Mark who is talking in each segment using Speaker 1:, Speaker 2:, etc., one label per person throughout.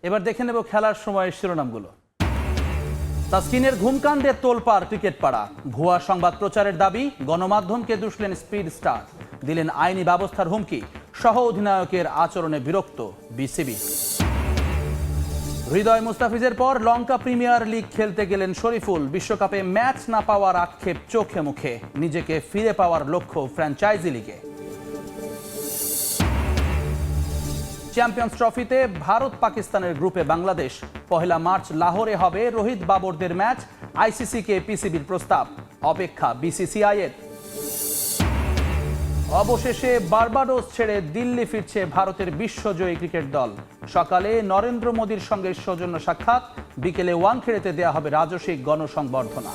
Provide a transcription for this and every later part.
Speaker 1: এবার দেখে নেব খেলার সময়ের শিরোনামগুলো। তাসকিনের ঘুমকাণ্ডে তোলপাড় ক্রিকেট পাড়া, ভুয়া সংবাদ প্রচারের দাবি, গণমাধ্যমকে দুষলেন স্পিড স্টার, দিলেন আইনি ব্যবস্থার হুমকি, সহ অধিনায়কের আচরণে বিরক্ত বিসিবি। হৃদয় মুস্তাফিজের পর লঙ্কা প্রিমিয়ার লিগ খেলতে গেলেন শরীফুল, বিশ্বকাপে ম্যাচ না পাওয়ার আক্ষেপ চোখে মুখে, নিজেকে ফিরে পাওয়ার লক্ষ্য ফ্র্যাঞ্চাইজি লিগে। চ্যাম্পিয়ন্স ট্রফিতে ভারত পাকিস্তানের গ্রুপে বাংলাদেশ, 1 মার্চ লাহোরে হবে রোহিত বাবরদের ম্যাচ, আইসিসিকে পিসিবির প্রস্তাব, অপেক্ষা বিসিসিআই এর। অবশেষে বার্বাডোস ছেড়ে দিল্লি ফিরছে ভারতের বিশ্বজয়ী ক্রিকেট দল। সকালে নরেন্দ্র মোদীর সঙ্গে সৌজন্য সাক্ষাৎ, বিকেলে ওয়াংখেড়েতে দেয়া হবে রাজস্বিক গণসংবর্ধনা।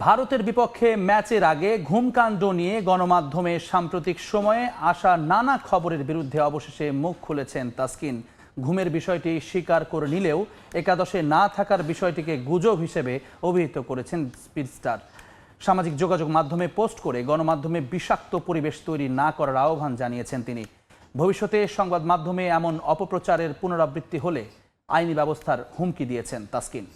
Speaker 1: ভারতের বিপক্ষে ম্যাচের আগে ঘুমকাণ্ড নিয়ে গণমাধ্যমে সাম্প্রতিক সময়ে আসা নানা খবরের বিরুদ্ধে অবশেষে মুখ খুলেছেন তাসকিন। ঘুমের বিষয়টি স্বীকার করে নিলেও একাদশে না থাকার বিষয়টিকে গুজব হিসেবে অভিহিত করেছেন স্পিডস্টার। সামাজিক যোগাযোগ মাধ্যমে পোস্ট করে গণমাধ্যমে বিষাক্ত পরিবেশ তৈরি না করার আহ্বান জানিয়েছেন তিনি। ভবিষ্যতে সংবাদ মাধ্যমে এমন অপপ্রচারের পুনরাবৃত্তি হলে আইনি ব্যবস্থার হুমকি দিয়েছেন তাসকিন।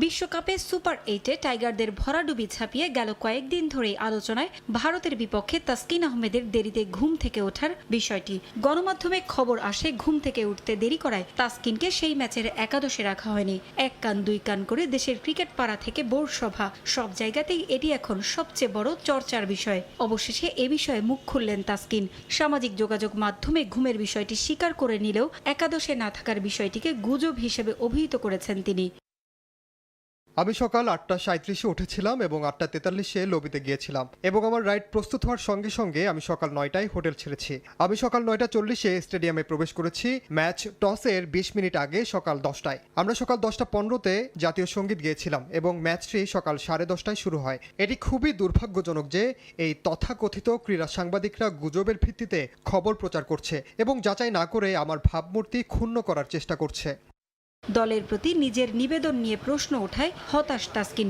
Speaker 2: বিশ্বকাপে সুপার 8-এ টাইগারদের ভরাডুবি ছাপিয়ে গেল কয়েকদিন ধরেই আলোচনায় ভারতের বিপক্ষে তাসকিন আহমেদের দেরিতে ঘুম থেকে ওঠার বিষয়টি। গণমাধ্যমে খবর আসে ঘুম থেকে উঠতে দেরি করায় তাসকিনকে সেই ম্যাচের একাদশে রাখা হয়নি। 1 কান 2 কান করে দেশের ক্রিকেট পাড়া থেকে বোর্ড সভা, সব জায়গাতেই এটি এখন সবচেয়ে বড় চর্চার বিষয়। অবশেষে এ বিষয়ে মুখ খুললেন তাসকিন। সামাজিক যোগাযোগ মাধ্যমে ঘুমের বিষয়টি স্বীকার করে নিলেও একাদশে না থাকার বিষয়টিকে গুজব হিসেবে অভিহিত করেছেন তিনি।
Speaker 3: আমি সকাল 8:37-এ উঠেছিলাম এবং 8:43-এ লবিতে গিয়েছিলাম এবং আমার রাইড প্রস্তুত হওয়ার সঙ্গে সঙ্গে আমি সকাল 9টায় হোটেল ছেড়েছি। আমি সকাল 9:40-এ স্টেডিয়ামে প্রবেশ করেছি। ম্যাচ টসের 20 মিনিট আগে সকাল 10টায়। আমরা সকাল 10:15-তে জাতীয় সঙ্গীত গিয়েছিলাম এবং ম্যাচটি সকাল 10:30টায় শুরু হয়। এটি খুবই দুর্ভাগ্যজনক যে এই তথাকথিত ক্রীড়া সাংবাদিকরা গুজবের ভিত্তিতে খবর প্রচার করছে এবং যাচাই না করে আমার ভাবমূর্তি ক্ষুণ্ণ করার চেষ্টা করছে।
Speaker 2: দলের প্রতি নিজের নিবেদন নিয়ে প্রশ্ন ওঠায় হতাশ তাসকিন।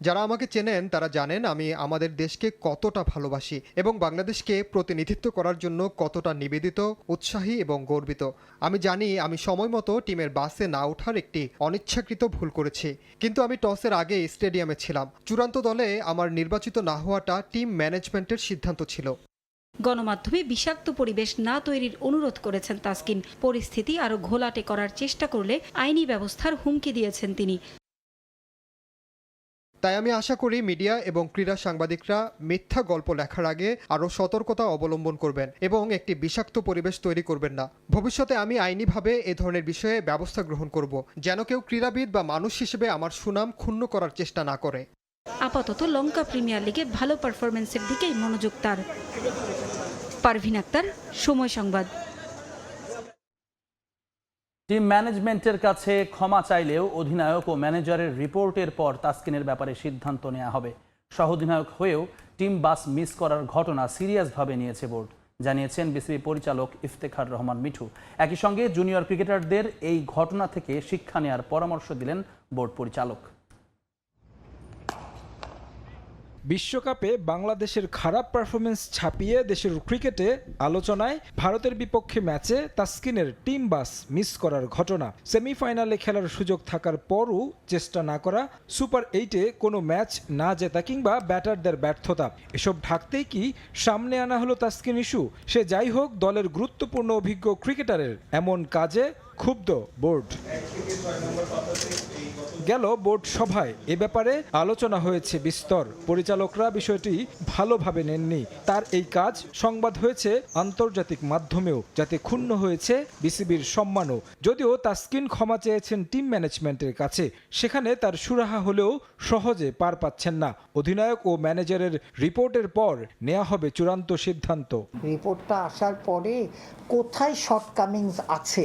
Speaker 3: যারা আমাকে চেনেন তারা জানেন আমি আমাদের দেশকে কতটা ভালোবাসি এবং বাংলাদেশকে প্রতিনিধিত্ব করার জন্য কতটা নিবেদিত, উৎসাহী এবং গর্বিত। আমি জানি আমি সময় মতো টিমের বাসে না ওঠার একটি অনিচ্ছাকৃত ভুল করেছি, কিন্তু আমি টসের আগে স্টেডিয়ামে ছিলাম। চূড়ান্ত দলে আমার নির্বাচিত না হওয়াটা টিম ম্যানেজমেন্টের সিদ্ধান্ত ছিল।
Speaker 2: গণমাধ্যমে বিষাক্ত পরিবেশ না তৈরির অনুরোধ করেছেন তাসকিন। পরিস্থিতি আরও ঘোলাটে করার চেষ্টা করলে আইনি ব্যবস্থার হুমকি দিয়েছেন তিনি।
Speaker 3: তাই আমি আশা করি মিডিয়া এবং ক্রীড়া সাংবাদিকরা মিথ্যা গল্প লেখার আগে আরও সতর্কতা অবলম্বন করবেন এবং একটি বিষাক্ত পরিবেশ তৈরি করবেন না। ভবিষ্যতে আমি আইনিভাবে এ ধরনের বিষয়ে ব্যবস্থা গ্রহণ করব, যেন কেউ ক্রীড়াবিদ বা মানুষ হিসেবে আমার সুনাম ক্ষুণ্ণ করার চেষ্টা না করে।
Speaker 2: আপাতত লঙ্কা প্রিমিয়ার লিগে ভালো পারফরমেন্সের দিকেই মনোযোগ তার। পারভিন আক্তার, সময় সংবাদ।
Speaker 1: টিম ম্যানেজমেন্টের কাছে ক্ষমা চাইলেও অধিনায়ক ও ম্যানেজারের রিপোর্টের পর তাসকিনের ব্যাপারে সিদ্ধান্ত নেওয়া হবে। সহ অধিনায়ক হয়েও টিম বাস মিস করার ঘটনা সিরিয়াসভাবে নিয়েছে বোর্ড, জানিয়েছেন বিসিবি পরিচালক ইফতেখার রহমান মিঠু। একই সঙ্গে জুনিয়র ক্রিকেটারদের এই ঘটনা থেকে শিক্ষা নেওয়ার পরামর্শ দিলেন বোর্ড পরিচালক।
Speaker 4: বিশ্বকাপে বাংলাদেশের খারাপ পারফরমেন্স ছাপিয়ে দেশের ক্রিকেটে আলোচনায় ভারতের বিপক্ষে ম্যাচে তাসকিনের টিম বাস মিস করার ঘটনা। সেমিফাইনালে খেলার সুযোগ থাকার পরও চেষ্টা না করা, সুপার 8-এ কোনো ম্যাচ না জেতা কিংবা ব্যাটারদের ব্যর্থতা, এসব ঢাকতেই কি সামনে আনা হলো তাসকিন ইস্যু? সে যাই হোক, দলের গুরুত্বপূর্ণ অভিজ্ঞ ক্রিকেটারের এমন কাজে ক্ষুব্ধ বোর্ড। গেল বোর্ড সভায় এ ব্যাপারে আলোচনা হয়েছে বিস্তর। পরিচালকরা বিষয়টি ভালোভাবে নেননি। তার এই কাজ সংবাদ হয়েছে আন্তর্জাতিক মাধ্যমেও, যাতে ক্ষুণ্ণ হয়েছে বিসিবির সম্মানও। যদিও তাসকিন ক্ষমা চেয়েছেন টিম ম্যানেজমেন্টের কাছে, সেখানে তার সুরাহা হলেও সহজে পার পাচ্ছেন না। অধিনায়ক ও ম্যানেজারের রিপোর্টের পর নেওয়া হবে চূড়ান্ত সিদ্ধান্ত।
Speaker 5: রিপোর্টটা আসার পরে কোথায় শর্টকামিংস আছে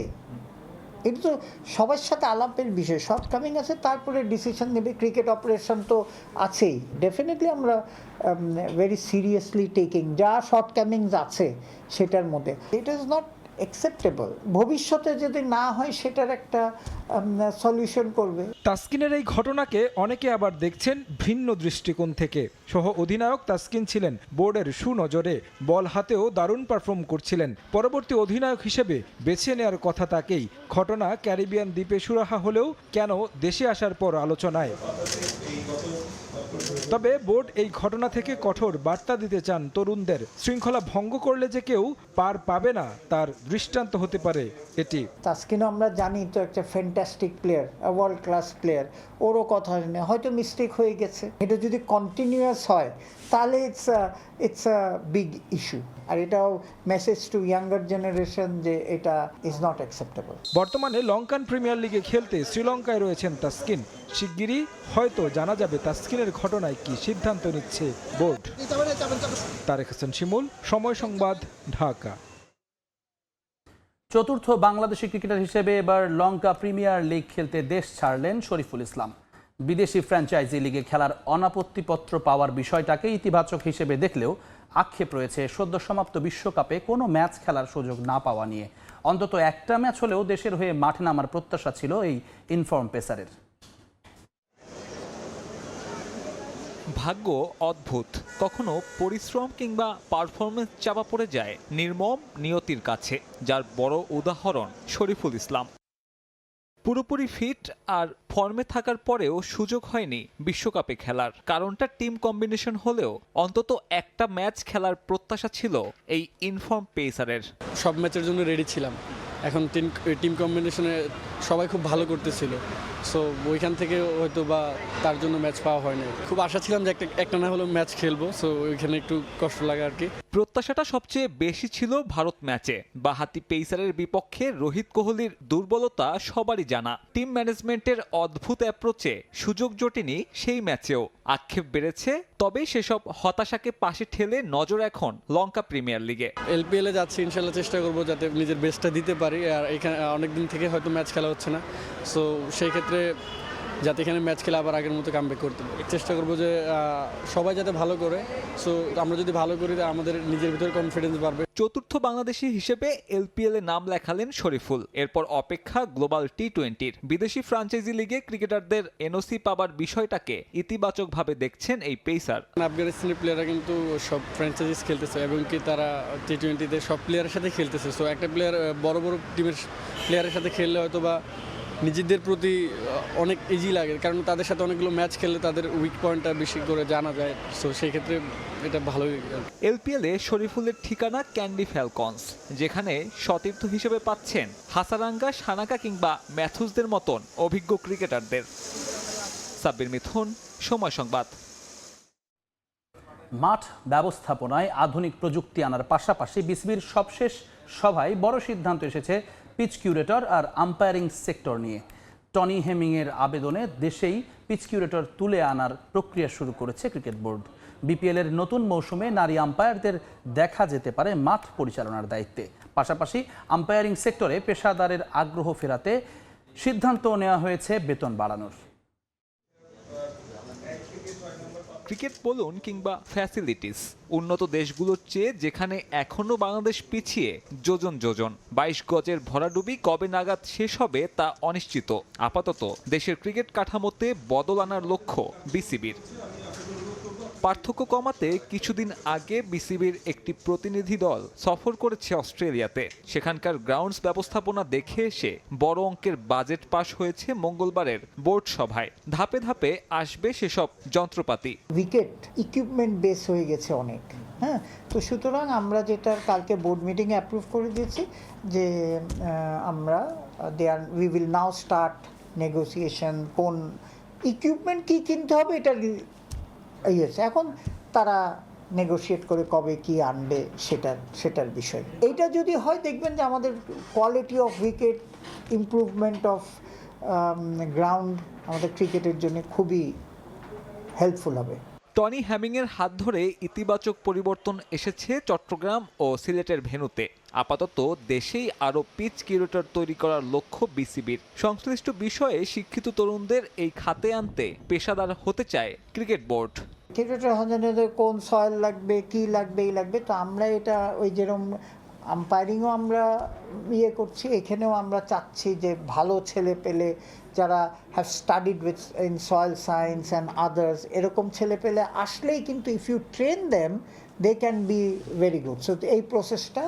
Speaker 5: এটা তো সবার সাথে আলাপের বিষয়, শর্টকামিং আছে তারপরে ডিসিশন নেবে। ক্রিকেট অপারেশন তো আছেই, ডেফিনেটলি আমরা ভেরি সিরিয়াসলি টেকিং যা শর্টকামিংস আছে সেটার মধ্যে। It is not acceptable. ভবিষ্যতে যদি না হয় সেটার একটা সলিউশন করবে।
Speaker 4: তাসকিনের এই ঘটনাকে অনেকে আবার দেখছেন ভিন্ন দৃষ্টিকোণ থেকে। সহ অধিনায়ক তাসকিন ছিলেন বোর্ডের সুনজরে, বল হাতেও দারুণ পারফর্ম করছিলেন। পরবর্তী অধিনায়ক হিসেবে বেছে নেওয়ার কথা তাকেই। ঘটনা ক্যারিবিয়ান দ্বীপে সুরাহা হলেও কেন দেশে আসার পর আলোচনায়। তবে বোর্ড এই ঘটনা থেকে কঠোর বার্তা দিতে চান তরুণদের। শৃঙ্খলা ভঙ্গ করলে যে কেউ পার পাবে না তার দৃষ্টান্ত হতে পারে এটি।
Speaker 5: তাসকিনও আমরা জানি তো একটা fantastic player, world class player, ওরও কথা নেই, হয়তো মিস্টেক হয়ে গেছে। এটা যদি কন্টিনিউয়াস হয় তাহলে ইটস আ বিগ ইস্যু। আর এটাও মেসেজ টু ইয়াঙ্গার জেনারেশন যে এটা ইজ নট অ্যাকসেপ্টেবল।
Speaker 4: বর্তমানে লঙ্কান প্রিমিয়ার লিগে খেলতে শ্রীলঙ্কায় রয়েছেন তাসকিন। শিগগিরই হয়তো জানা যাবে তাসকিনের ঘটনায় কি সিদ্ধান্ত নিচ্ছে বোর্ড। তারেক হাসান শিমুল, সময় সংবাদ, ঢাকা।
Speaker 1: চতুর্থ বাংলাদেশি ক্রিকেটার হিসেবে এবার লঙ্কা প্রিমিয়ার লিগ খেলতে দেশ ছাড়লেন শরীফুল ইসলাম। বিদেশি ফ্র্যাঞ্চাইজি লিগে খেলার অনাপত্তিপত্র পাওয়ার বিষয়টাকে ইতিবাচক হিসেবে দেখলেও আক্ষেপ রয়েছে সদ্য সমাপ্ত বিশ্বকাপে কোনো ম্যাচ খেলার সুযোগ না পাওয়া নিয়ে। অন্তত একটা ম্যাচ হলেও দেশের হয়ে মাঠে নামার প্রত্যাশা ছিল এই ইনফর্ম পেসারের।
Speaker 6: ভাগ্য অদ্ভুত, কখনো পরিশ্রম কিংবা পারফরমেন্স চাপা পড়ে যায় নির্মম নিয়তির কাছে, যার বড় উদাহরণ শরীফুল ইসলাম। পুরোপুরি ফিট আর ফর্মে থাকার পরেও সুযোগ হয়নি বিশ্বকাপে খেলার। কারণটা টিম কম্বিনেশন হলেও অন্তত একটা ম্যাচ খেলার প্রত্যাশা ছিল এই ইনফর্ম পেসারের।
Speaker 7: সব ম্যাচের জন্য রেডি ছিলাম, এখন টিম কম্বিনেশনে সবাই খুব ভালো করতেছিল, সো ওইখান থেকে হয়তো বা তার জন্য ম্যাচ পাওয়া হয়নি। খুব আশা ছিলাম যে একটা না হলেও ম্যাচ খেলবো, সো ওইখানে একটু কষ্ট লাগে আর কি।
Speaker 6: প্রত্যাশাটা সবচেয়ে বেশি ছিল ভারত ম্যাচে। বাঁহাতি পেসারের বিপক্ষে রোহিত কোহলির দুর্বলতা সবারই জানা। টিম ম্যানেজমেন্টের অদ্ভুত অ্যাপ্রোচে সুযোগ জোটেনি সেই ম্যাচেও। আক্ষেপ বেড়েছে, তবে সেসব হতাশাকে পাশে ঠেলে নজর এখন লঙ্কা প্রিমিয়ার লিগে।
Speaker 7: এলপিএলে যাচ্ছি, ইনশাল্লাহ চেষ্টা করবো যাতে নিজের বেস্টটা দিতে পারি। আর এখানে অনেকদিন থেকে হয়তো ম্যাচ খেলা হচ্ছে না, সো সেই ক্ষেত্রে যাতে এখানে ম্যাচ খেলে আবার আগের মতো কামব্যাক করতে পারি। চেষ্টা করবো যে সবাই যাতে ভালো করে, সো আমরা যদি ভালো করি আমাদের নিজের ভিতরে কনফিডেন্স বাড়বে।
Speaker 6: চতুর্থ বাংলাদেশি হিসেবে এলপিএলে নাম লেখালেন শরীফুল। এরপর অপেক্ষা গ্লোবাল টি-20-র। বিদেশি ফ্র্যাঞ্চাইজি লিগে ক্রিকেটারদের এনওসি পাবার বিষয়টাকে ইতিবাচকভাবে দেখছেন এই পেসার।
Speaker 7: আফগানিস্তানের প্লেয়াররা কিন্তু সব ফ্র্যাঞ্চাইজিস খেলতেছে এবং কি তারা টি-20-তে সব প্লেয়ারের সাথে খেলতেছে। সো একটা প্লেয়ার বড় বড় টিমের প্লেয়ারের সাথে খেললে হয়তো বা নিজেদের প্রতি অনেক ইজি লাগে, কারণ তাদের সাথে অনেকগুলো ম্যাচ খেললে তাদের উইক পয়েন্টটা বেশি করে জানা যায়। সো সেই ক্ষেত্রে এটা ভালোই।
Speaker 6: এলপিএলে শরীফুলের ঠিকানা ক্যান্ডি ফ্যালকনস, যেখানে সতীর্থ হিসেবে পাচ্ছেন হাসারাঙ্গা, সানাকা কিংবা ম্যাথুসদের মতন অভিজ্ঞ ক্রিকেটারদের। সাব্বির মিথুন, সময় সংবাদ।
Speaker 1: মাঠ ব্যবস্থাপনায় আধুনিক প্রযুক্তি আনার পাশাপাশি বিসিবির সবশেষ সভায় বড় সিদ্ধান্ত এসেছে পিচ কিউরেটর আর আম্পায়ারিং সেক্টর নিয়ে। টনি হেমিংয়ের আবেদনে দেশেই পিচ কিউরেটর তুলে আনার প্রক্রিয়া শুরু করেছে ক্রিকেট বোর্ড। বিপিএলের নতুন মৌসুমে নারী আম্পায়ারদের দেখা যেতে পারে মাঠ পরিচালনার দায়িত্বে। পাশাপাশি আম্পায়ারিং সেক্টরে পেশাদারের আগ্রহ ফেরাতে সিদ্ধান্ত নেওয়া হয়েছে বেতন বাড়ানোর।
Speaker 6: ক্রিকেট বলুন কিংবা ফ্যাসিলিটিস, উন্নত দেশগুলোর চেয়ে যেখানে এখনো বাংলাদেশ পিছিয়ে যোজন যোজন। 22 গজের ভরাডুবি কবে নাগাদ শেষ হবে তা অনিশ্চিত। আপাতত দেশের ক্রিকেট কাঠামোতে বদল আনার লক্ষ্য বিসিবির। পার্থক্য কমাতে কিছুদিন আগে বিসিবির একটি প্রতিনিধি দল সফর করেছে অস্ট্রেলিয়াতে। সেখানকার গ্রাউন্ডস ব্যবস্থাপনা দেখে এসে বড় অঙ্কের বাজেট পাশ হয়েছে মঙ্গলবারের বোর্ড সভায়। ধাপে ধাপে আসবে সেসব যন্ত্রপাতি।
Speaker 5: উইকেট ইকুইপমেন্ট বেস হয়ে গেছে অনেক, হ্যাঁ। তো সুতরাং আমরা যেটার কালকে বোর্ড মিটিংয়ে অ্যাপ্রুভ করে দিয়েছি যে আমরা we will now start negotiation, কোন ইকুইপমেন্ট কী কিনতে হবে এটা ইয়েছে। এখন তারা নেগোশিয়েট করে কবে কি আনবে সেটার বিষয়। এইটা যদি হয় দেখবেন যে আমাদের quality of wicket, improvement of ground আমাদের ক্রিকেটের জন্য খুবই হেল্পফুল হবে।
Speaker 6: টনি হ্যামিংয়ের হাত ধরে ইতিবাচক পরিবর্তন এসেছে চট্টগ্রাম ও সিলেটের ভেন্যুতে। আপাতত দেশেই আরও পিচ কিউরেটর তৈরি করার লক্ষ্য বিসিবির। সংশ্লিষ্ট বিষয়ে শিক্ষিত তরুণদের এই খাতে আনতে পেশাদার হতে চায় ক্রিকেট বোর্ড।
Speaker 5: ক্রিকেটার হতে কোন সয়েল লাগবে, কি লাগবে, এই লাগবে। তো আমরা এটা ওই যেরকম আম্পায়ারিংও আমরা করছি, এখানেও আমরা চাচ্ছি যে ভালো ছেলে পেলে যারা have studied with in soil science and others, এরকম ছেলে পেলে আসলেই কিন্তু if you train them they can be very good. So এই প্রসেসটা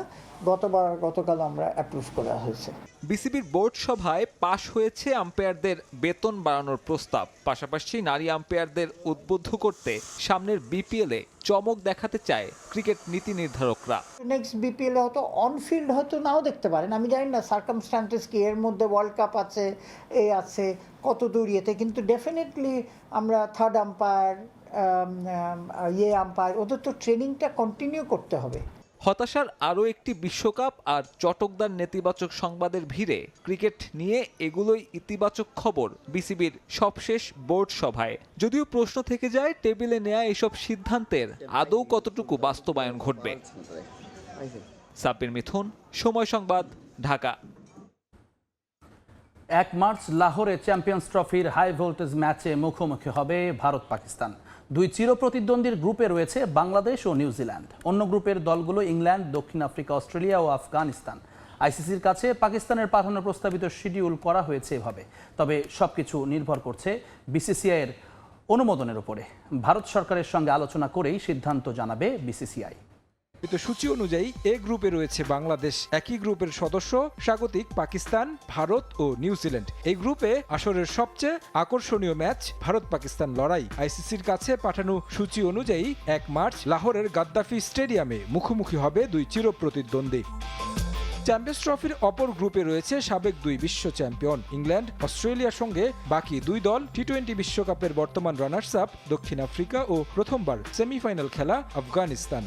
Speaker 5: গতকাল আমরা অ্যাপ্রুভ করা হয়েছে।
Speaker 6: বিসিবির বোর্ড সভায় পাশ হয়েছে আম্পায়ারদের বেতন বাড়ানোর প্রস্তাব। পাশাপাশি নারী আম্পায়ারদের উদ্বুদ্ধ করতে সামনের বিপিএলে চমক দেখাতে চায় ক্রিকেট নীতি নির্ধারকরা।
Speaker 5: নেক্সট বিপিএল হয়তো অনফিল্ড হয়তো নাও দেখতে পারেন, আমি জানি না সার্কামস্ট্যান্সেস কি, এর মধ্যে ওয়ার্ল্ড কাপ আছে, এই আছে, কত দূর ইয়েতে, কিন্তু ডেফিনেটলি আমরা থার্ড আম্পায়ার আম্পায়ার ওদের তো ট্রেনিংটা কন্টিনিউ করতে হবে।
Speaker 6: হতাশার আরও একটি বিশ্বকাপ আর চটকদার নেতিবাচক সংবাদের ভিড়ে ক্রিকেট নিয়ে এগুলোই ইতিবাচক খবর বিসিবির সবশেষ বোর্ড সভায়। যদিও প্রশ্ন থেকে যায় টেবিলে নেয়া এসব সিদ্ধান্তের আদৌ কতটুকু বাস্তবায়ন ঘটবে। সাব্বির মিথুন, সময় সংবাদ, ঢাকা।
Speaker 1: 1 মার্চ লাহোরে চ্যাম্পিয়ন্স ট্রফির হাই ভোল্টেজ ম্যাচে মুখোমুখি হবে ভারত পাকিস্তান। দুই চিরপ্রতিদ্বন্দ্বীর গ্রুপে রয়েছে বাংলাদেশ ও নিউজিল্যান্ড। অন্য গ্রুপের দলগুলো ইংল্যান্ড, দক্ষিণ আফ্রিকা, অস্ট্রেলিয়া ও আফগানিস্তান। আইসিসির কাছে পাকিস্তানের পাঠানো প্রস্তাবিত শিডিউল করা হয়েছে এভাবে। তবে সবকিছু নির্ভর করছে বিসিসিআই এর অনুমোদনের উপরে। ভারত সরকারের সঙ্গে আলোচনা করেই সিদ্ধান্ত জানাবে বিসিসিআই।
Speaker 4: সূচি অনুযায়ী এ গ্রুপে রয়েছে বাংলাদেশ। একই গ্রুপের সদস্য স্বাগতিক পাকিস্তান, ভারত ও নিউজিল্যান্ড। এই গ্রুপে আসরের সবচেয়ে আকর্ষণীয় ম্যাচ ভারত পাকিস্তান লড়াই। আইসিসির কাছে পাঠানো সূচি অনুযায়ী 1 মার্চ লাহোরের গাদ্দাফি স্টেডিয়ামে মুখোমুখি হবে দুই চিরপ্রতিদ্বন্দ্বী। চ্যাম্পিয়ন্স ট্রফির অপর গ্রুপে রয়েছে সাবেক দুই বিশ্ব চ্যাম্পিয়ন ইংল্যান্ড, অস্ট্রেলিয়ার সঙ্গে বাকি দুই দল টি-20 বিশ্বকাপের বর্তমান রানার্স আপ দক্ষিণ আফ্রিকা ও প্রথমবার সেমিফাইনাল খেলা আফগানিস্তান।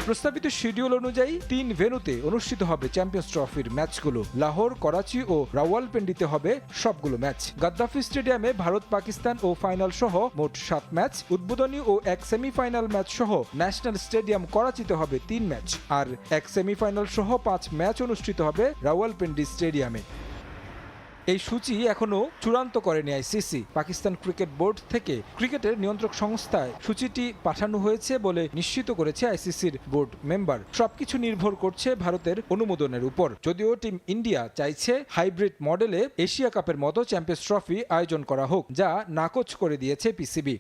Speaker 4: প্রস্তাবিত শিডিউল অনুযায়ী 3 ভেন্যুতে অনুষ্ঠিত হবে চ্যাম্পিয়ন্স ট্রফির ম্যাচগুলো। লাহোর, করাচি ও রাওয়ালপিন্ডিতে হবে সবগুলো ম্যাচ। গাদ্দাফি স্টেডিয়ামে ভারত পাকিস্তান ও ফাইনাল সহ মোট 7 ম্যাচ, উদ্বোধনী ও এক সেমিফাইনাল ম্যাচ সহ ন্যাশনাল স্টেডিয়াম করাচিতে হবে 3 ম্যাচ, আর এক সেমিফাইনাল সহ 5 ম্যাচ অনুষ্ঠিত হবে রাওয়ালপিন্ডি স্টেডিয়ামে। এই সূচি এখনো চূড়ান্ত করেনি আইসিসি। পাকিস্তান ক্রিকেট বোর্ড থেকে ক্রিকেটের নিয়ন্ত্রক সংস্থায় সূচিটি পাঠানো হয়েছে বলে নিশ্চিত করেছে আইসিসির বোর্ড মেম্বার। সবকিছু নির্ভর করছে ভারতের অনুমোদনের উপর। যদিও টিম ইন্ডিয়া চাইছে হাইব্রিড মডেলে এশিয়া কাপের মতো চ্যাম্পিয়ন্স ট্রফি আয়োজন করা হোক, যা নাকচ করে দিয়েছে পিসিবি।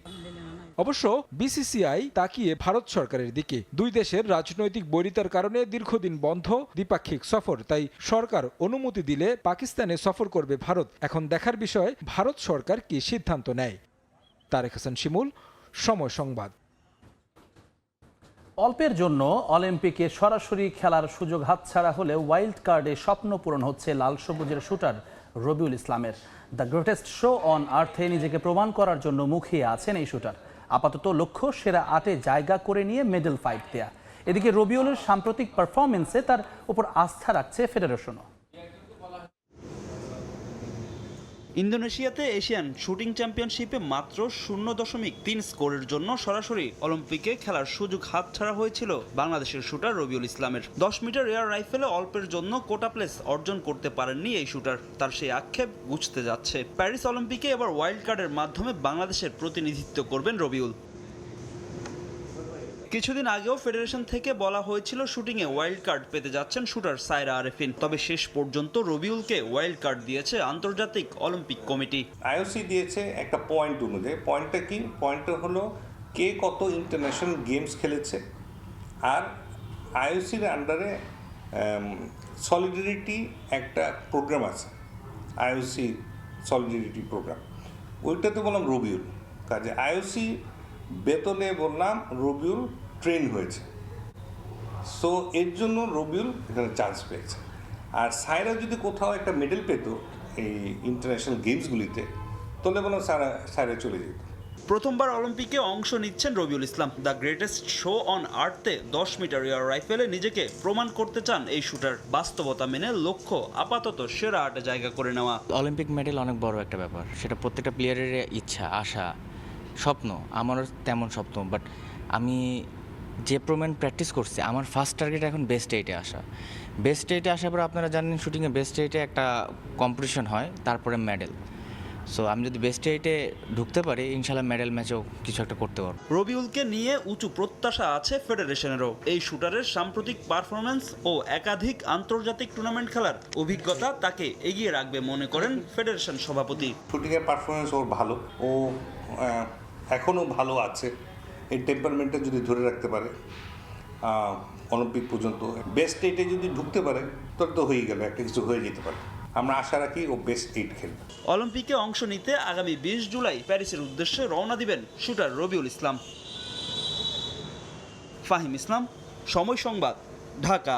Speaker 4: অবশ্য বিসিসিআই তাকিয়ে ভারত সরকারের দিকে। দুই দেশের রাজনৈতিক বৈরিতার কারণে দীর্ঘদিন বন্ধ দ্বিপাক্ষিক সফর, তাই সরকার অনুমতি দিলে পাকিস্তানে সফর করবে ভারত। এখন দেখার বিষয় ভারত সরকার কি সিদ্ধান্ত নেয়। তারেক হাসান শিমুল, সময় সংবাদ।
Speaker 1: অল্পের জন্য অলিম্পিকে সরাসরি খেলার সুযোগ হাতছাড়া হলে ওয়াইল্ড কার্ডে স্বপ্ন পূরণ হচ্ছে লাল সবুজের শুটার রবিউল ইসলামের। দ্য গ্রেটেস্ট শো অন আর্থে নিজেকে প্রমাণ করার জন্য মুখিয়ে আছেন এই শুটার। আপাতত লক্ষ্য সেরা 8-এ জায়গা করে নিয়ে মেডেল ফাইট দেয়া। এদিকে রবিউলের সাম্প্রতিক পারফরমেন্সে তার উপর আস্থা রাখছে ফেডারেশনও।
Speaker 8: ইন্দোনেশিয়াতে এশিয়ান শুটিং চ্যাম্পিয়নশিপে মাত্র 0.3 স্কোরের জন্য সরাসরি অলিম্পিকে খেলার সুযোগ হাতছাড়া হয়েছিল বাংলাদেশের শুটার রবিউল ইসলামের। 10 মিটার এয়ার রাইফেলে অল্পের জন্য কোটা প্লেস অর্জন করতে পারেননি এই শুটার। তার সেই আক্ষেপ ঘুচতে যাচ্ছে। প্যারিস অলিম্পিকে এবার ওয়াইল্ড কার্ডের মাধ্যমে বাংলাদেশের প্রতিনিধিত্ব করবেন রবিউল। কিছুদিন আগেও ফেডারেশন থেকে বলা হয়েছিল শুটিংয়ে ওয়াইল্ড কার্ড পেতে যাচ্ছেন শুটার সায়রা আরেফিন। তবে শেষ পর্যন্ত রবিউলকে ওয়াইল্ড কার্ড দিয়েছে আন্তর্জাতিক অলিম্পিক কমিটি।
Speaker 9: আইওসি দিয়েছে একটা পয়েন্ট অনুযায়ী। পয়েন্টটা কি? পয়েন্টটা হলো কে কত ইন্টারন্যাশনাল গেমস খেলেছে, আর আইওসির আন্ডারে সলিডারিটি একটা প্রোগ্রাম আছে, আইওসি সলিডারিটি প্রোগ্রাম, ওইটাতে বললাম রবিউল। কাজে আইওসি বেতনে বললাম রবিউল ট্রেন হয়েছে, সো এর জন্য রবিউল এখানে চান্স পেয়েছে। আর সায়রা যদি কোথাও একটা মেডেল পেত এই ইন্টারন্যাশনাল গেমসগুলিতে, তাহলে বললাম সায়রা চলে যেত।
Speaker 8: প্রথমবার অলিম্পিকে অংশ নিচ্ছেন Rabiul Islam. The greatest show on earth 10 metre air রাইফেলে নিজেকে প্রমাণ করতে চান এই শুটার। বাস্তবতা মেনে লক্ষ্য আপাতত সেরা 8-এ জায়গা করে নেওয়া।
Speaker 10: অলিম্পিক মেডেল অনেক বড় একটা ব্যাপার, সেটা প্রত্যেকটা প্লেয়ারের ইচ্ছা, আশা। স্বপ্ন, আমারও তেমন স্বপ্ন, বাট আমি যে প্রমাণ প্র্যাকটিস করছি আমার ফার্স্ট টার্গেট এখন বেস্ট এইটে আসা। বেস্ট এইটে আসার পর আপনারা জানেন শুটিংয়ে বেস্ট এইটে একটা কম্পিটিশন হয়, তারপরে মেডেল। সো আমি যদি বেস্ট এইটে ঢুকতে পারি ইনশাল্লাহ মেডেল ম্যাচেও কিছু একটা করতে পারবো।
Speaker 8: রবিউলকে নিয়ে উঁচু প্রত্যাশা আছে ফেডারেশনেরও। এই শুটারের সাম্প্রতিক পারফরম্যান্স ও একাধিক আন্তর্জাতিক টুর্নামেন্ট খেলার অভিজ্ঞতা তাকে এগিয়ে রাখবে মনে করেন ফেডারেশন সভাপতি।
Speaker 9: শুটিংয়ের পারফরমেন্স ওর ভালো, ও এখনও ভালো আছে। এই টেম্পারমেন্টটা যদি ধরে রাখতে পারে অলিম্পিক পর্যন্ত, বেস্ট এইটে যদি ঢুকতে পারে তাহলে তো হয়ে গেল, একটা কিছু হয়ে যেতে পারে। আমরা আশা রাখি ও বেস্ট এইট খেলবে।
Speaker 8: অলিম্পিকে অংশ নিতে আগামী 20 জুলাই প্যারিসের উদ্দেশ্যে রওনা দিবেন শুটার রবিউল ইসলাম। ফাহিম ইসলাম, সময় সংবাদ, ঢাকা।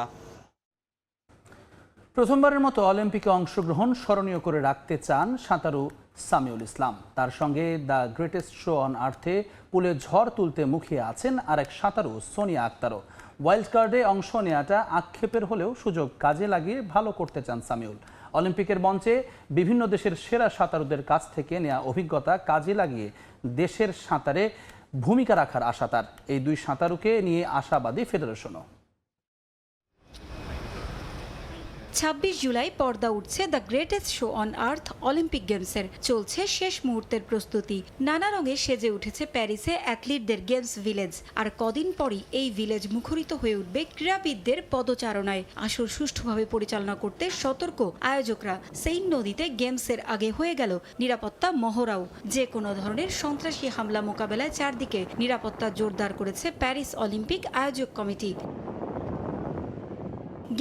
Speaker 1: প্রথমবারের মতো অলিম্পিকে অংশগ্রহণ স্মরণীয় করে রাখতে চান সাঁতারু সামিউল ইসলাম। তার সঙ্গে দ্য গ্রেটেস্ট শো অন আর্থে পুলে ঝড় তুলতে মুখিয়ে আছেন আরেক সাঁতারু সোনিয়া আক্তারও। ওয়াইল্ড কার্ডে অংশ নেওয়াটা আক্ষেপের হলেও সুযোগ কাজে লাগিয়ে ভালো করতে চান সামিউল। অলিম্পিকের মঞ্চে বিভিন্ন দেশের সেরা সাঁতারুদের কাছ থেকে নেওয়া অভিজ্ঞতা কাজে লাগিয়ে দেশের সাঁতারে ভূমিকা রাখার আশা তার। এই দুই সাঁতারুকে নিয়ে আশাবাদী ফেডারেশনও।
Speaker 2: 26 জুলাই পর্দা উঠছে the greatest show on earth Olympic গেমসের। চলছে শেষ মুহূর্তের প্রস্তুতি। নানা রঙে সেজে উঠেছে প্যারিসে অ্যাথলিটদের গেমস ভিলেজ। আর কদিন পরই এই ভিলেজ মুখরিত হয়ে উঠবে ক্রীড়াবিদদের পদচারণায়। আসর সুষ্ঠুভাবে পরিচালনা করতে সতর্ক আয়োজকরা। সেইন নদীতে গেমসের আগে হয়ে গেল নিরাপত্তা মহড়াও। যে কোনো ধরনের সন্ত্রাসী হামলা মোকাবেলায় চারদিকে নিরাপত্তা জোরদার করেছে প্যারিস অলিম্পিক আয়োজক কমিটি।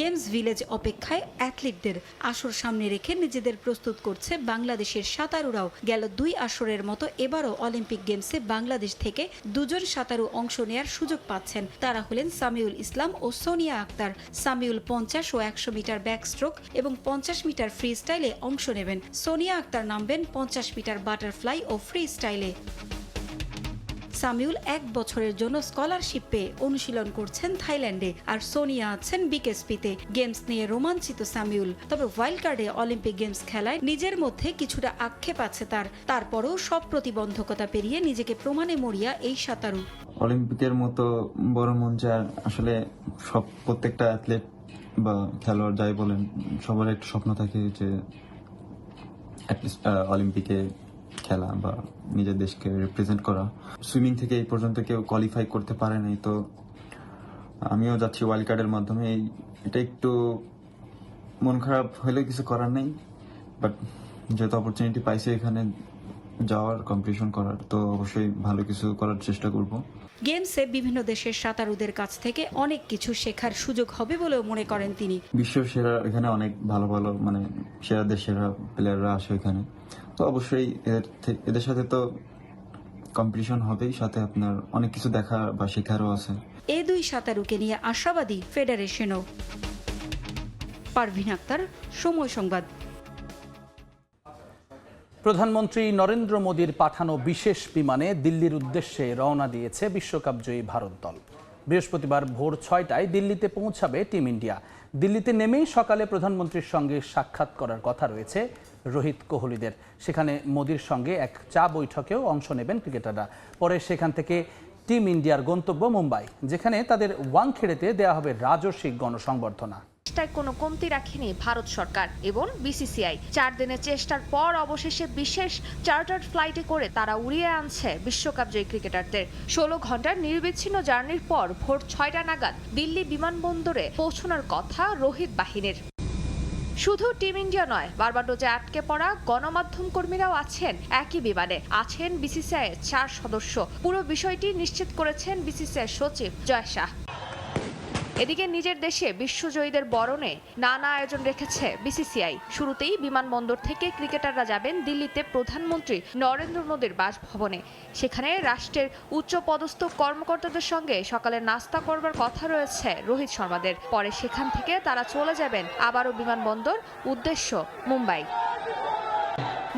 Speaker 2: গেমস ভিলেজ অপেক্ষায় অ্যাথলিটদের। আসর সামনে রেখে নিজেদের প্রস্তুত করছে বাংলাদেশের সাঁতারুরাও। গেল 2 আসরের মতো এবারও অলিম্পিক গেমসে বাংলাদেশ থেকে 2 জন সাঁতারু অংশ নেয়ার সুযোগ পাচ্ছেন। তারা হলেন সামিউল ইসলাম ও সোনিয়া আক্তার। সামিউল 50 ও 100 মিটার ব্যাকস্ট্রোক এবং 50 মিটার ফ্রি স্টাইলে অংশ নেবেন। সোনিয়া আক্তার নামবেন 50 মিটার বাটারফ্লাই ও ফ্রি স্টাইলে। সামিউল 1 বছরের জন্য স্কলারশিপ পেয়ে অনুশীলন করছেন থাইল্যান্ডে, আর সোনিয়া আছেন বিকেএসপিতে। গেমস নিয়ে রোমাঞ্চিত সামিউল। তবে ওয়াইল্ড কার্ডে অলিম্পিক গেমস খেলায় নিজের মধ্যে কিছুটা আক্ষেপ আছে তার। তারপরেও সব প্রতিবন্ধকতা পেরিয়ে নিজেকে প্রমাণে মরিয়া এই সাঁতারু।
Speaker 11: অলিম্পিকের মতো বড় মঞ্চে আসলে প্রত্যেকটা অ্যাথলেট বা খেলোয়াড় যাই বলেন সবার একটা স্বপ্ন থাকে যে অলিম্পিকে খেলা বা নিজের দেশকে রিপ্রেজেন্ট করা। সুইমিং থেকে এই পর্যন্ত কেউ কোয়ালিফাই করতে পারে নাই, তো আমিও যাচ্ছি ওয়াইল্ড কার্ডের মাধ্যমে। এটা একটু মন খারাপ হলে কিছু করার নেই, বাট যেহেতু অপরচুনিটি পাইছি এখানে যাওয়ার, কম্পিটিশন করার, তো অবশ্যই ভালো কিছু করার চেষ্টা করব।
Speaker 2: গেমসে বিভিন্ন দেশের সাঁতারুদের কাছ থেকে অনেক কিছু শেখার সুযোগ হবে বলেও মনে করেন তিনি।
Speaker 11: বিশ্ব সেরা এখানে অনেক ভালো ভালো সেরা দেশেরা প্লেয়াররা আসে এখানে, তো অবশ্যই এদের সাথে তো কম্পিটিশন হবেই, সাথে আপনার অনেক কিছু দেখা বা শেখারও আছে।
Speaker 2: এই দুই সাঁতারুকে নিয়ে আশাবাদী ফেডারেশনও। পারভিন আক্তার, সময় সংবাদ।
Speaker 1: প্রধানমন্ত্রী নরেন্দ্র মোদীর পাঠানো বিশেষ বিমানে দিল্লির উদ্দেশ্যে রওনা দিয়েছে বিশ্বকাপজয়ী ভারত দল। বৃহস্পতিবার ভোর 6টায় দিল্লিতে পৌঁছাবে টিম ইন্ডিয়া। দিল্লিতে নেমেই সকালে প্রধানমন্ত্রীর সঙ্গে সাক্ষাৎ করার কথা রয়েছে রোহিত কোহলিদের। সেখানে মোদীর সঙ্গে এক চা বৈঠকেও অংশ নেবেন ক্রিকেটাররা। পরে সেখান থেকে টিম ইন্ডিয়ার গন্তব্য মুম্বাই, যেখানে তাদের ওয়াংখেড়েতে দেওয়া হবে রাজস্বিক গণসংবর্ধনা।
Speaker 12: চেষ্টায় কোনো কমতি রাখেনি ভারত সরকার এবং বিসিসিআই। 4 দিনের চেষ্টার পর অবশেষে বিশেষ চার্টার্ড ফ্লাইটে করে তারা উড়িয়ে আনছে বিশ্বকাপ জয়ী ক্রিকেটারদের। 16 ঘন্টার নির্বিচ্ছিন্ন জার্নির পর ভোর 6টা নাগাদ দিল্লি বিমানবন্দরে পৌঁছানোর কথা রোহিত বাহিনীর। শুধু টিম ইন্ডিয়া নয়, বারবাডোজে আটকে পড়া গণমাধ্যম কর্মীরাও আছেন একই বিমানে। আছেন বিসিসিআই 4 সদস্য। পুরো বিষয়টি নিশ্চিত করেছেন বিসিসিআই সচিব জয় শাহ। এদিকে নিজের দেশে বিশ্বজয়ীদের বরণে নানা আয়োজন রেখেছে বিসিসিআই। শুরুতেই বিমানবন্দর থেকে ক্রিকেটাররা যাবেন দিল্লিতে প্রধানমন্ত্রী নরেন্দ্র মোদীর বাসভবনে। সেখানে রাষ্ট্রের উচ্চপদস্থ কর্মকর্তাদের সঙ্গে সকালে নাস্তা করবার কথা রয়েছে রোহিত শর্মাদের। পরে সেখান থেকে তারা চলে যাবেন আবারও বিমানবন্দর, উদ্দেশ্য মুম্বাই।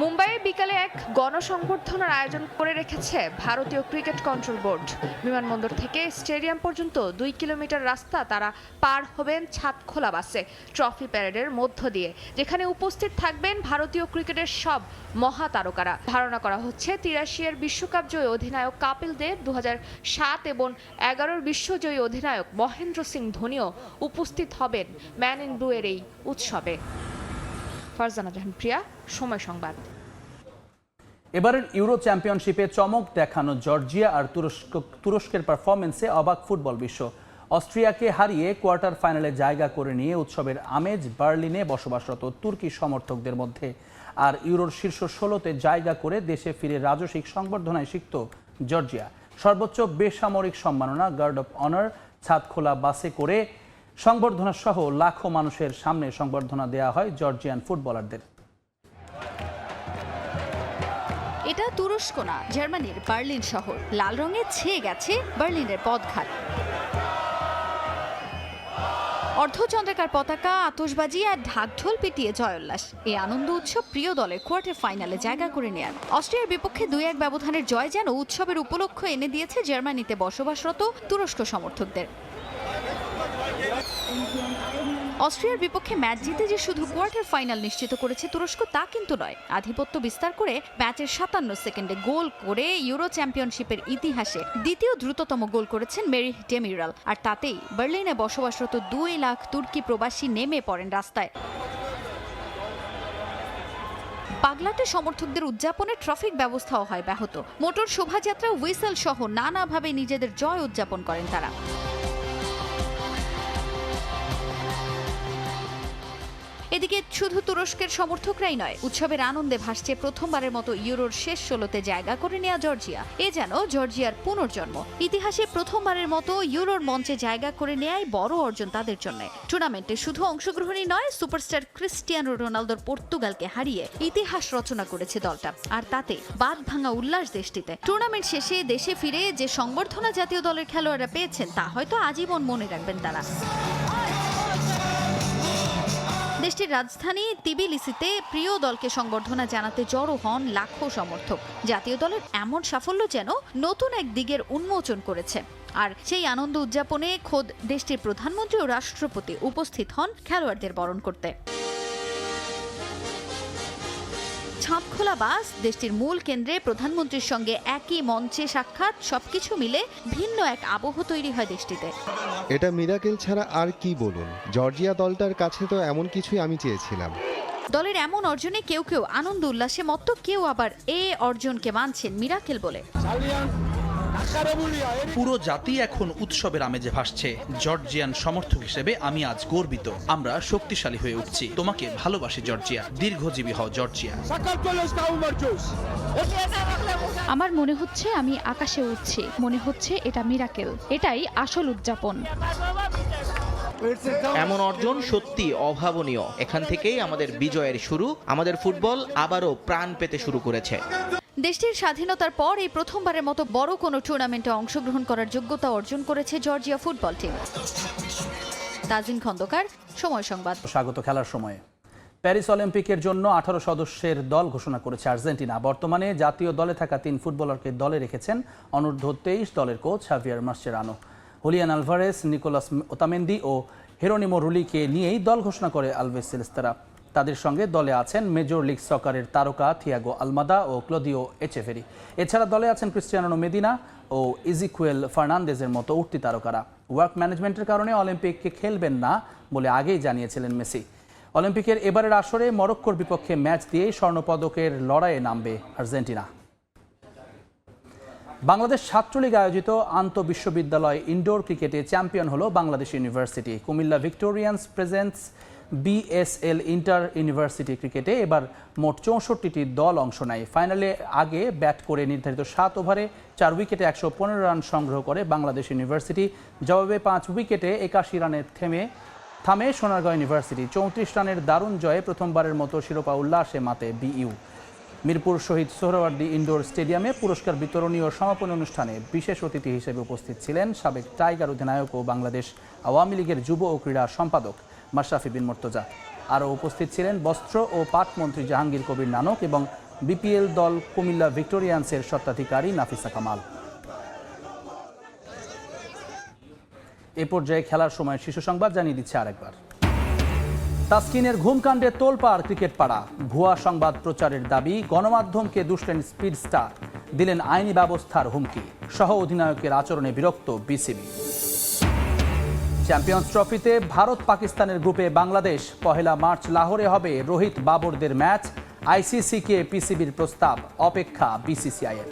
Speaker 12: মুম্বাইয়ে বিকালে এক গণসংবর্ধনার আয়োজন করে রেখেছে ভারতীয় ক্রিকেট কন্ট্রোল বোর্ড। বিমানবন্দর থেকে স্টেডিয়াম পর্যন্ত 2 কিলোমিটার রাস্তা তারা পার হবেন ছাদখোলা বাসে, ট্রফি প্যারেডের মধ্য দিয়ে, যেখানে উপস্থিত থাকবেন ভারতীয় ক্রিকেটের সব মহাতারকারা। ধারণা করা হচ্ছে 83 এর বিশ্বকাপ জয়ী অধিনায়ক কপিল দেব, 2007 এবং 11 বিশ্বজয়ী অধিনায়ক মহেন্দ্র সিং ধোনিও উপস্থিত হবেন ম্যান ইন ব্লু এর এই উৎসবে। ফারজানা জাহান প্রিয়া, সময় সংবাদ।
Speaker 1: এবারের ইউরো চ্যাম্পিয়নশিপে চমক দেখানো জর্জিয়া আর তুরস্কের পারফরমেন্সে অবাক ফুটবল বিশ্ব। অস্ট্রিয়াকে হারিয়ে কোয়ার্টার ফাইনালে জায়গা করে নিয়ে উৎসবের আমেজ বার্লিনে বসবাসরত তুর্কি সমর্থকদের মধ্যে। আর ইউরোর শীর্ষ 16তে জায়গা করে দেশে ফিরে রাজসিক সংবর্ধনায় সিক্ত জর্জিয়া। সর্বোচ্চ বেসামরিক সম্মাননা গার্ড অফ অনার, ছাদখোলা বাসে করে সংবর্ধনা সহ লাখো মানুষের সামনে সংবর্ধনা দেয়া হয় জর্জিয়ান ফুটবলারদের।
Speaker 13: এটা তুরস্ক না, জার্মানির বার্লিন শহর। লাল রঙে ছেয়ে গেছে বার্লিনের পথঘাট। অর্ধচন্দ্রাকার পতাকা, আতশবাজি আর ঢাকঢোল পিটিয়ে জয়োল্লাস। এই আনন্দ উৎসব প্রিয় দলের কোয়ার্টার ফাইনালে জায়গা করে নেয়ার। অস্ট্রিয়ার বিপক্ষে 2-1 ব্যবধানের জয় যেন উৎসবের উপলক্ষ এনে দিয়েছে জার্মানিতে বসবাসরত তুরস্ক সমর্থকদের। অস্ট্রিয়ার বিপক্ষে ম্যাচ জিতে যে শুধু কোয়ার্টার ফাইনাল নিশ্চিত করেছে তুরস্ক তা কিন্তু নয়, আধিপত্য বিস্তার করে ম্যাচের 57 সেকেন্ডে গোল করে ইউরো চ্যাম্পিয়নশিপের ইতিহাসে দ্বিতীয় দ্রুততম গোল করেছেন মেরিহ ডেমিরাল। আর তাতেই বার্লিনে বসবাসরত 2 লাখ তুর্কি প্রবাসী নেমে পড়েন রাস্তায়। পাগলাটে সমর্থকদের উদযাপনে ট্রাফিক ব্যবস্থাও হয় ব্যাহত। মোটর শোভাযাত্রা, হুইসেল সহ নানাভাবে নিজেদের জয় উদযাপন করেন তারা। এদিকে শুধু তুরস্কের সমর্থকরাই নয়, উৎসবের আনন্দে ভাসছে প্রথমবারের মতো ইউরোর শেষ 16তে জায়গা করে নেওয়া জর্জিয়া। এ যেন জর্জিয়ার পুনর্জন্ম। ইতিহাসে প্রথমবারের মতো ইউরোর মঞ্চে জায়গা করে নেয়াই বড় অর্জন তাদের জন্য। টুর্নামেন্টে শুধু অংশগ্রহণই নয়, সুপারস্টার ক্রিস্টিয়ানো রোনালদোর পর্তুগালকে হারিয়ে ইতিহাস রচনা করেছে দলটা। আর তাতে বাঁধ ভাঙা উল্লাস দেশটিতে। টুর্নামেন্ট শেষে দেশে ফিরে যে সংবর্ধনা জাতীয় দলের খেলোয়াড়রা পেয়েছেন তা হয়তো আজীবন মনে রাখবেন তারা। দেশটির রাজধানী তিবিলিসিতে প্রিয় দলকে সংবর্ধনা জানাতে জড়ো হন লাখো সমর্থক। জাতীয় দলের এমন সাফল্য যেন নতুন এক দিকের উন্মোচন করেছে। আর সেই আনন্দ উদযাপনে খোদ দেশটির প্রধানমন্ত্রী ও রাষ্ট্রপতি উপস্থিত হন খেলোয়াড়দের বরণ করতে। ছাদখোলা বাস, দেশটির মূল কেন্দ্রে প্রধানমন্ত্রীর সঙ্গে একই মঞ্চে সাক্ষাৎ, সবকিছু মিলে ভিন্ন এক আবহ তৈরি হয় দেশটিতে।
Speaker 14: এটা মিরাকেল ছাড়া আর কি বলুন, জর্জিয়া দলটার কাছে তো এমন কিছুই আমি চেয়েছিলাম।
Speaker 13: দলের এমন অর্জনে কেউ কেউ আনন্দ উল্লাসে মত্ত, কেউ আবার এ অর্জনকে মানছেন মিরাকেল বলে।
Speaker 15: পুরো জাতি এখন উৎসবের আমেজে ভাসছে। জর্জিয়ান সমর্থক হিসেবে আমি আজ গর্বিত। আমরা শক্তিশালী হয়ে উঠছি। তোমাকে ভালোবাসি জর্জিয়া, দীর্ঘজীবী হও জর্জিয়া।
Speaker 16: আমার মনে হচ্ছে আমি আকাশে উঠছি, মনে হচ্ছে এটা মিরাকেল, এটাই আসল উদযাপন।
Speaker 17: এমন অর্জন সত্যি অভাবনীয়। এখান থেকেই আমাদের বিজয়ের শুরু। আমাদের ফুটবল আবারও প্রাণ পেতে শুরু করেছে।
Speaker 13: দেশটির স্বাধীনতার পর এই প্রথমবারের মতো বড় কোনো টুর্নামেন্টে অংশগ্রহণ করার যোগ্যতা অর্জন করেছে Georgia football team. Tajin Khandakar, Somoy Sangbad.
Speaker 1: স্বাগত খেলার সময়ে। প্যারিস অলিম্পিকের জন্য 18 সদস্যের দল ঘোষণা করেছে আর্জেন্টিনা। বর্তমানে জাতীয় দলে থাকা 3 ফুটবলারকে দলে রেখেছেন অনূর্ধ্ব 23 দলের coach Javier Mascherano. Julian Alvarez, Nicolas Otamendi ও হেরোনিমো রুলিকে নিয়েই দল ঘোষণা করে আলভেস সেলেস্তারা। তাদের সঙ্গে দলে আছেন মেজর লিগ সকারের তারকা থিয়াগো আলমাদা ও ক্লোদিও এচেভেরি। এছাড়া দলে আছেন ক্রিস্টিয়ানো মেদিনা ও ইজিকুয়েল ফার্নান্দেজের মতো উঠতি তারকারা। ওয়ার্ক ম্যানেজমেন্টের কারণে অলিম্পিকে খেলবেন না বলে আগেই জানিয়েছিলেন মেসি। অলিম্পিকের এবারের আসরে মরক্কোর বিপক্ষে ম্যাচ দিয়েই স্বর্ণপদকের লড়াইয়ে নামবে আর্জেন্টিনা। বাংলাদেশ ছাত্রলীগ আয়োজিত আন্তঃবিশ্ববিদ্যালয় ইনডোর ক্রিকেটে চ্যাম্পিয়ন হলো Bangladesh university. Comilla Victorians presents BSL inter university ক্রিকেটে এবার মোট 64টি দল অংশ নেয়। ফাইনালে আগে ব্যাট করে নির্ধারিত 7 ওভারে 4 উইকেটে 115 রান সংগ্রহ করে বাংলাদেশ ইউনিভার্সিটি। জবাবে 5 উইকেটে 81 রানে থামে সোনারগাঁও ইউনিভার্সিটি। 34 রানের দারুণ জয়ে প্রথমবারের মতো শিরোপা উল্লাসে মাতে বিইউ। মিরপুর শহীদ সোহরাওয়ার্দী ইনডোর স্টেডিয়ামে পুরস্কার বিতরণী ও সমাপনী অনুষ্ঠানে বিশেষ অতিথি হিসেবে উপস্থিত ছিলেন সাবেক টাইগার অধিনায়ক ও বাংলাদেশ আওয়ামী লীগের যুব ও ক্রীড়া সম্পাদক মাশরাফি বিন মুর্তজা। আরও উপস্থিত ছিলেন বস্ত্র ও পাট মন্ত্রী জাহাঙ্গীর কবির নানক এবং বিপিএল দল কুমিল্লা ভিক্টোরিয়ান্সের স্বত্বাধিকারী নাফিসা কামাল। এ পর্যায়ে খেলার সময় শীর্ষ সংবাদ জানিয়ে দিচ্ছে আরেকবার। তাসকিনের ঘুমকাণ্ডে তোলপাড় ক্রিকেট পাড়া, ভুয়া সংবাদ প্রচারের দাবি, গণমাধ্যমকে দুষলেন স্পিড স্টার, দিলেন আইনি ব্যবস্থার হুমকি, সহ অধিনায়কের আচরণে বিরক্ত বিসিবি। চ্যাম্পিয়ন্স ট্রফিতে ভারত পাকিস্তানের গ্রুপে বাংলাদেশ, 1 মার্চ লাহোরে হবে রোহিত বাবরদের ম্যাচ, আইসিসিকে পিসিবির প্রস্তাব, অপেক্ষা বিসিসিআইয়ের।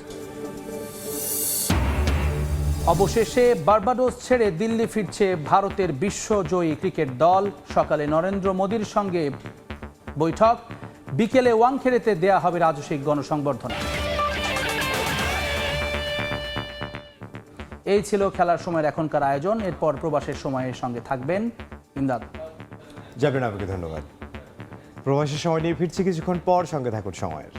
Speaker 1: অবশেষে বার্বাডোস ছেড়ে দিল্লি ফিরছে ভারতের বিশ্বজয়ী ক্রিকেট দল। সকালে নরেন্দ্র মোদীর সঙ্গে বৈঠক, বিকেলে ওয়াংখেড়েতে দেয়া হবে রাজস্বিক গণসংবর্ধনা। এই ছিল খেলার সময়ের এখনকার আয়োজন। এরপর প্রবাসের সময়ের সঙ্গে থাকবেন ইমদাদ।
Speaker 18: যাবেন, আপনাকে ধন্যবাদ। প্রবাসের সময় নিয়ে ফিরছি কিছুক্ষণ পর, সঙ্গে থাকুন সময়ের।